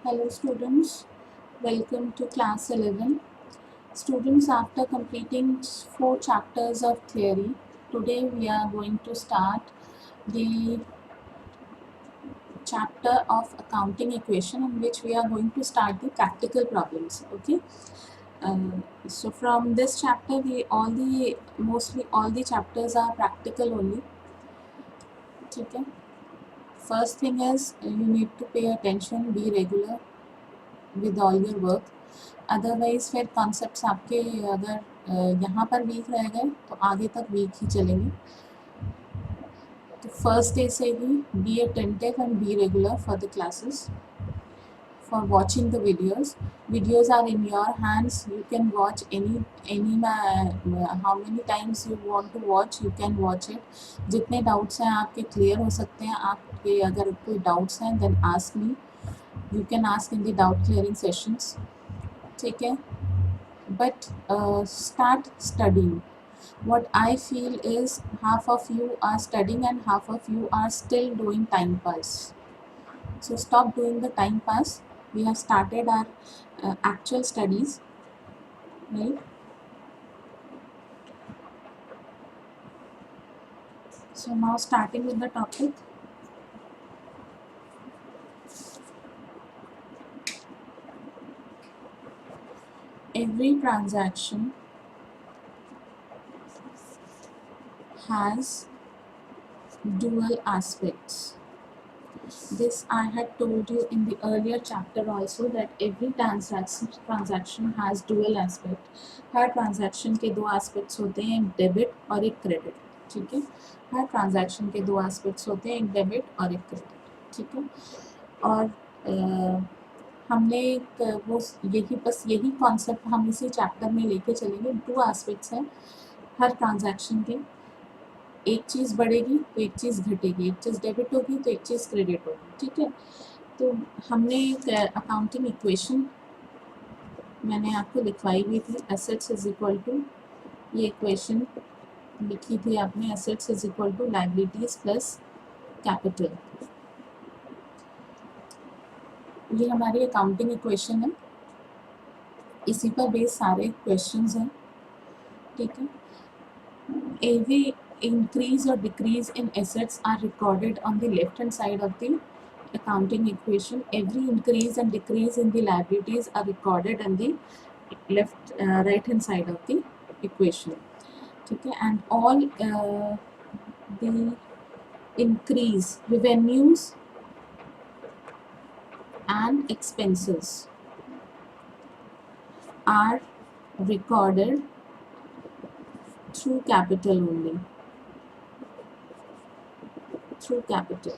Hello students, welcome to class 11. Students, after completing 4 chapters of theory, today we are going to start the chapter of accounting equation in which we are going to start the practical problems. Okay. So from this chapter mostly all the chapters are practical only. Okay. First thing is you need to pay attention, be regular with all your work. Otherwise फिर concepts आपके अगर यहाँ पर week रह गए तो आगे तक वीक ही चलेंगे. तो फर्स्ट डे से ही be attentive and be regular for the classes, for watching the videos are in your hands. You can watch any how many times you want to watch, you can watch it. जितने doubts हैं आपके clear हो सकते हैं. आपके अगर कोई doubts हैं then ask me, you can ask in the doubt clearing sessions. ठीक है. But start studying. What I feel is half of you are studying and half of you are still doing time pass. So stop doing the time pass. We have started our actual studies, right? So now starting with the topic. Every transaction has dual aspects. This I had told you in the earlier chapter also, that every transaction has dual aspect. Her transaction के दो aspects होते हैं, एक debit और एक credit. ठीक है. हर transaction के दो aspects होते हैं, एक debit और एक credit. ठीक है. और हमने वो यही कॉन्सेप्ट हम इसी चैप्टर में लेके चलेंगे. टू एस्पेक्ट्स हैं हर ट्रांजैक्शन के. एक चीज़ बढ़ेगी तो एक चीज़ घटेगी, एक चीज़ डेबिट होगी तो एक चीज़ क्रेडिट होगी. ठीक है. तो हमने एक अकाउंटिंग इक्वेशन मैंने आपको लिखवाई हुई थी. एसेट्स इज इक्वल टू, ये इक्वेशन लिखी थी आपने, assets is equal to liabilities plus capital. ये हमारी अकाउंटिंग इक्वेशन है. इसी पर बेस सारे क्वेश्चंस हैं. ठीक है. Every increase or decrease in assets are recorded on the left hand side of the accounting equation. Every increase and decrease in the liabilities are recorded on the right hand side of the equation. Okay. And all the increase revenues and expenses are recorded through capital only. Through capital.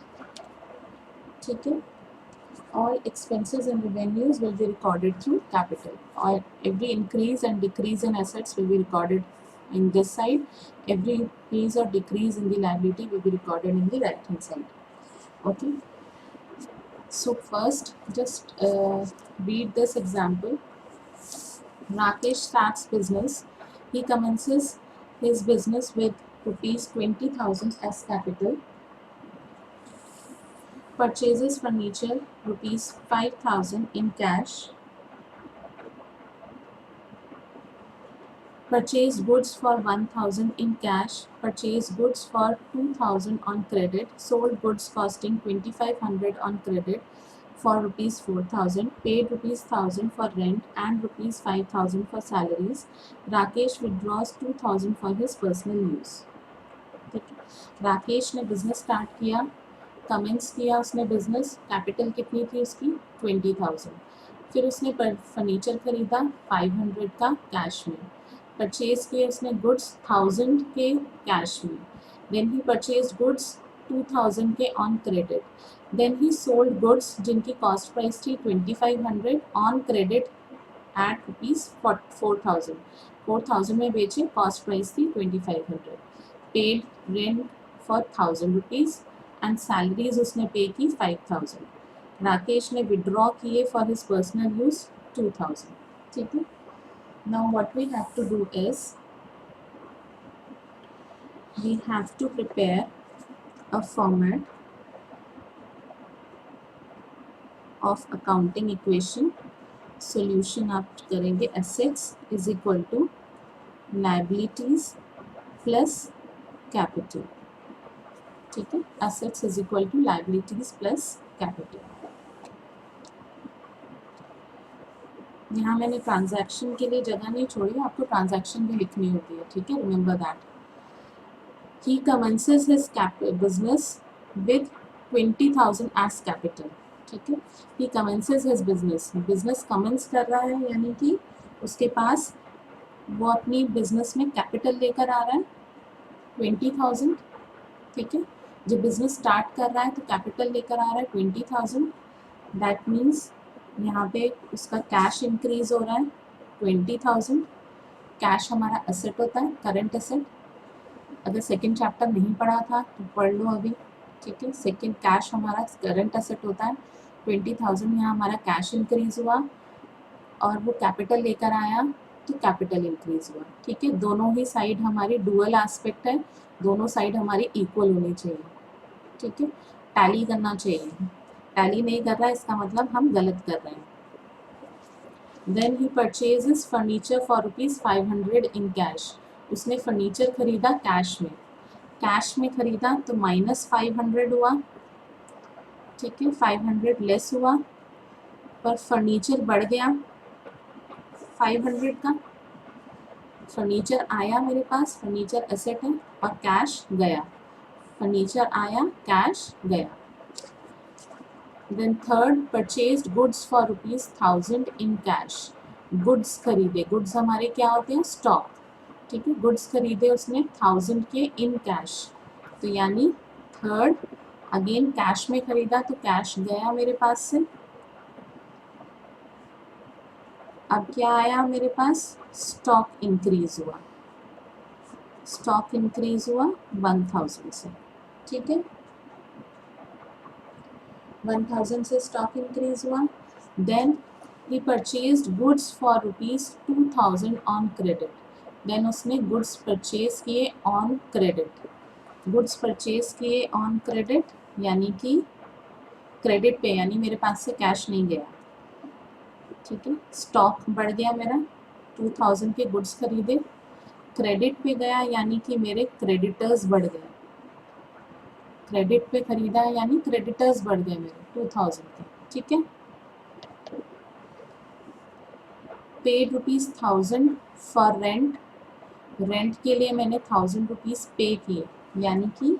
ठीक है. All expenses and revenues will be recorded through capital. Or every increase and decrease in assets will be recorded in this side. Every increase or decrease in the liability will be recorded in the right hand side. Okay. So first, just read this example. Rakesh starts business. He commences his business with rupees 20,000 as capital. Purchases furniture rupees 5,000 in cash. Purchase goods for 1,000 in cash. Purchase goods for 2,000 on credit. Sold goods costing 2,500 on credit for rupees 4,000. Paid rupees 1,000 for rent and rupees 5,000 for salaries. Rakesh withdraws 2,000 for his personal use. ठीक है. राकेश ने business start किया, commence किया उसने business. Capital कितनी थी उसकी? 20,000. फिर उसने फर्नीचर खरीदा 500 का कैश में. परचेज किए उसने गुड्स 1,000 के कैश में. देन ही परचेज गुड्स 2,000 के on credit. Then he sold goods जिनकी कॉस्ट प्राइस थी 2,500 ऑन क्रेडिट एट रुपीज़ 4,000. 4,000 में बेचे, कॉस्ट प्राइस थी 2,500. Paid rent for 1,000 rupees and salaries उसने पे की 5,000. राकेश ने विड्रॉ किए फॉर हिज पर्सनल यूज 2,000. ठीक है. Now what we have to do is we have to prepare a format of accounting equation, solution आप करेंगे assets is equal to liabilities plus capital. ठीक है, assets is equal to liabilities plus capital. यहाँ मैंने transaction के लिए जगह नहीं छोड़ी, आपको ट्रांजैक्शन भी लिखनी होती है। ठीक है, remember that. He commences his business with 20,000 as capital. ठीक है, he commences his business, business commence कर रहा है यानी कि उसके पास वो अपनी बिजनेस में कैपिटल लेकर आ रहा है 20,000। ठीक है, जब बिजनेस स्टार्ट कर रहा है तो कैपिटल लेकर आ रहा है 20,000। दैट मीन्स यहाँ पे उसका कैश इंक्रीज हो रहा है 20,000। कैश हमारा एसेट होता है, करंट एसेट। अगर सेकंड चैप्टर नहीं पढ़ा था तो पढ़ लो अभी। ठीक है, सेकंड कैश हमारा करंट एसेट होता है 20,000। यहाँ हमारा कैश इंक्रीज हुआ और वो कैपिटल लेकर आया तो कैपिटल इंक्रीज हुआ। ठीक है, दोनों ही साइड हमारी डुअल एस्पेक्ट है, दोनों साइड हमारी इक्वल होनी चाहिए। ठीक है, टैली करना चाहिए, टैली नहीं कर रहा है इसका मतलब हम गलत कर रहे हैं। Then he purchases furniture for ₹500 in cash. उसने फर्नीचर खरीदा कैश में खरीदा तो -500 हुआ। ठीक है, 500 लेस हुआ, पर फर्नीचर बढ़ गया 500 का। फर्नीचर आया मेरे पास, फर्नीचर एसेट है, और कैश गया। फर्नीचर आया, कैश गया। Then third, purchased goods for ₹1000 in cash. Goods खरीदे, गुड्स हमारे क्या होते हैं, स्टॉक। ठीक है, गुड्स खरीदे उसने 1000 के इन कैश, तो यानी थर्ड अगेन कैश में खरीदा तो कैश गया मेरे पास से। अब क्या आया मेरे पास, स्टॉक इंक्रीज हुआ, स्टॉक इंक्रीज हुआ 1000 से। ठीक है, 1000 से स्टॉक इंक्रीज हुआ। Then he purchased goods for ₹2000 on credit. Then उसने गुड्स परचेज किए ऑन क्रेडिट। गुड्स परचेज किए ऑन क्रेडिट यानी कि क्रेडिट पे, यानी मेरे पास से कैश नहीं गया। ठीक है, स्टॉक बढ़ गया मेरा, 2000 के गुड्स खरीदे, क्रेडिट पे गया यानी कि मेरे क्रेडिटर्स बढ़ गए। क्रेडिट पे खरीदा यानी क्रेडिटर्स बढ़ गए मेरे 2000 के। ठीक है, पेड ₹1000 फॉर रेंट। रेंट के लिए मैंने 1000 रुपीज़ पे किए, यानी कि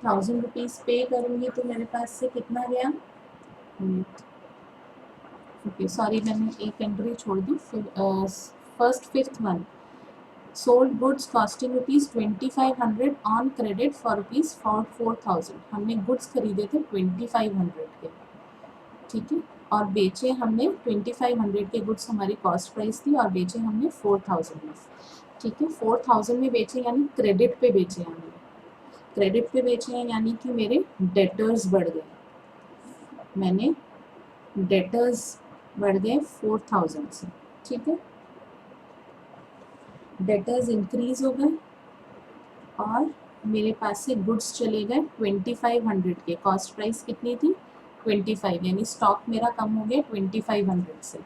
1000 रुपीज़ पे करूँगी तो मेरे पास से कितना गया, ओके सॉरी मैंने एक एंट्री छोड़ दी। फिर first fifth one, sold goods costing ₹2500 on credit for ₹4000। हमने गुड्स खरीदे थे 2500 के। ठीक है, और बेचे हमने 2500 के गुड्स, हमारी कॉस्ट प्राइस थी, और बेचे हमने 4000 में। ठीक है, 4000 में बेचे यानी क्रेडिट पे बेचे हैं हमने, क्रेडिट पे बेचे हैं यानी कि मेरे डेटर्स बढ़ गए, मैंने डेटर्स बढ़ गए 4000 से। ठीक है, डेटर्स इंक्रीज हो गए और मेरे पास से गुड्स चले गए 2500 के। कॉस्ट प्राइस कितनी थी, 25, यानी स्टॉक मेरा कम हो गया 2500 से।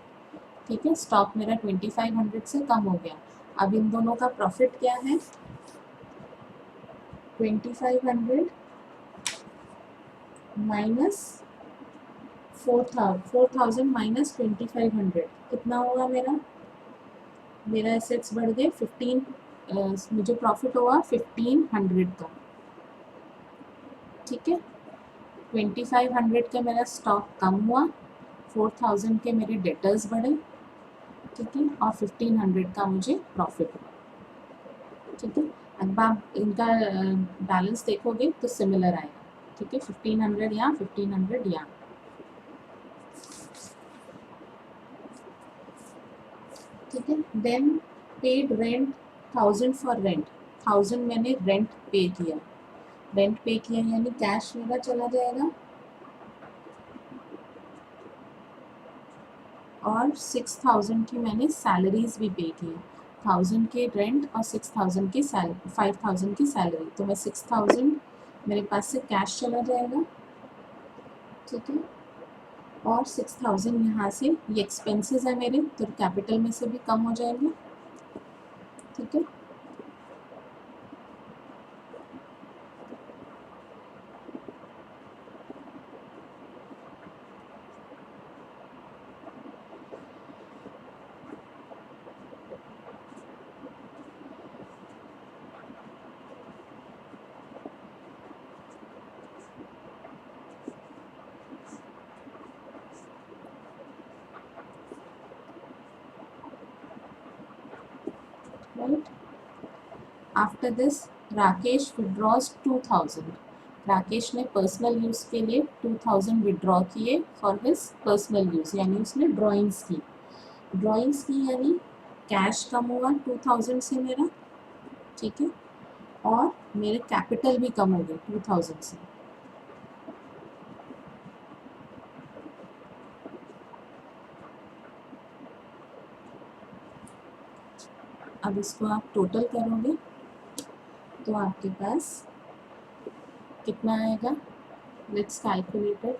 ठीक है, स्टॉक मेरा 2500 से कम हो गया। अब इन दोनों का प्रॉफिट क्या है, 2500 माइनस 4000 माइनस 2500 कितना होगा मेरा एसेट्स बढ़ गए 15, मुझे प्रॉफिट हुआ 1500 का। ठीक है, 2500 का मेरा स्टॉक कम हुआ, 4000 के मेरे डेटर्स बढ़े। ठीक है, और 1500 का मुझे प्रॉफिट हुआ। ठीक है, अब आप इनका बैलेंस देखोगे तो सिमिलर आएगा। ठीक है, 1500 यहाँ, 1500 यहाँ। ठीक है, then paid rent 1000 for rent. 1000 मैंने रेंट पे किया, रेंट पे किया यानी कैश मेरा चला जाएगा, और 6000 की मैंने सैलरीज भी पे की, 1000 के रेंट और 6000 की सैलरी, 5000 की सैलरी, तो मैं 6000 मेरे पास से कैश चला जाएगा। ठीक है, और 6000 यहाँ से, ये एक्सपेंसेस है मेरे, तो कैपिटल में से भी कम हो जाएंगे, ठीक है। Right, after this Rakesh withdraws 2000। Rakesh ने पर्सनल यूज़ के लिए 2000 विड्रॉ किए फॉर हिज पर्सनल यूज़, यानी उसने ड्राइंग्स की, यानी कैश कम हुआ 2000 से मेरा, ठीक है, और मेरे कैपिटल भी कम हो गए 2000 से। अब इसको आप टोटल करोगे तो आपके पास कितना आएगा, लेट्स कैलकुलेट इट।